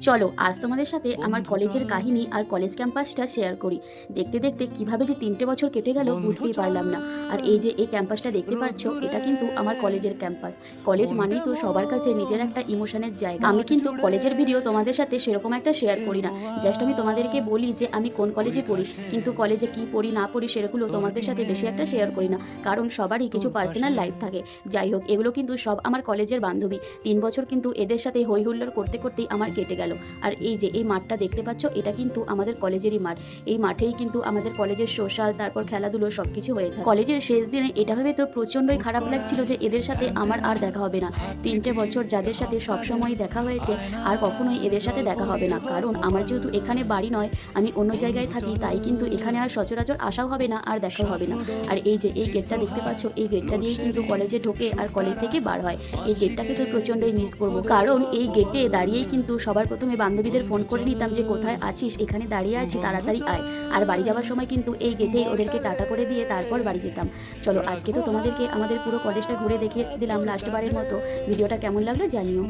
চলো আজ তোমাদের সাথে আমার কলেজের কাহিনী আর কলেজ ক্যাম্পাসটা শেয়ার করি। দেখতে দেখতে কিভাবে যে 3টে বছর কেটে গেল বুঝতেই পারলাম না। আর এই যে এই ক্যাম্পাসটা দেখতে পাচ্ছ, এটা কিন্তু আমার কলেজের ক্যাম্পাস। কলেজ মানেই তো সবার কাছে নিজের একটা ইমোশনের জায়গা। আমি কিন্তু কলেজের ভিডিও তোমাদের সাথে সেরকম একটা শেয়ার করি না। জাস্ট আমি তোমাদেরকে বলি যে আমি কোন কলেজে পড়ি, কিন্তু কলেজে কি পড়ি না পড়ি সেগুলো তোমাদের সাথে বেশি একটা শেয়ার করি না, কারণ সবারই কিছু পার্সোনাল লাইফ থাকে। যাই হোক, এগুলো কিন্তু সব আমার কলেজের বান্ধবী। 3 বছর কিন্তু এদের সাথে হই হুল্লোড় করতে করতেই আমার কেটে গেল। আর এই যে এই মাঠটা দেখতে পাচ্ছ, এটা কিন্তু আমাদের কলেজেরই মাঠ। এই মাঠেই কিন্তু আমাদের কলেজের সোশ্যাল, তারপর খেলাধুলো সবকিছু হয়ে থাকে। কলেজের শেষ দিনে এটা ভেবে তো প্রচন্ডই খারাপ লাগছিল যে এদের সাথে আমার আর দেখা হবে না। 3টে বছর যাদের সাথে সবসময় দেখা হয়েছে, আর কখনোই এদের সাথে দেখা হবে না, কারণ আমার যেহেতু এখানে বাড়ি নয়, আমি অন্য জায়গায় থাকি, তাই কিন্তু এখানে আর সচরাচর আসাও হবে না আর দেখাও হবে না। আর এই যে এই গেটটা দেখতে পাচ্ছ, এই গেটটা দিয়েই কিন্তু কলেজে ঢোকে আর কলেজ থেকে বার হয়। এই গেটটাকে তো প্রচন্ডই মিস করব, কারণ এই গেটে দাঁড়িয়েই কিন্তু সবার প্রথমে বান্ধবীদের ফোন করে নিতাম যে কোথায় আছিস, এখানে দাঁড়িয়ে আছি, তাড়াতাড়ি আয়। আর বাড়ি যাওয়ার সময় কিন্তু এই গেটে ওদেরকে টাটা করে দিয়ে তারপর বাড়ি যেতাম। চলো আজকে তো তোমাদেরকে আমাদের পুরো কলেজটা ঘুরে দেখিয়ে দিলাম লাস্টবারের মতো। ভিডিওটা কেমন লাগলো জানিও।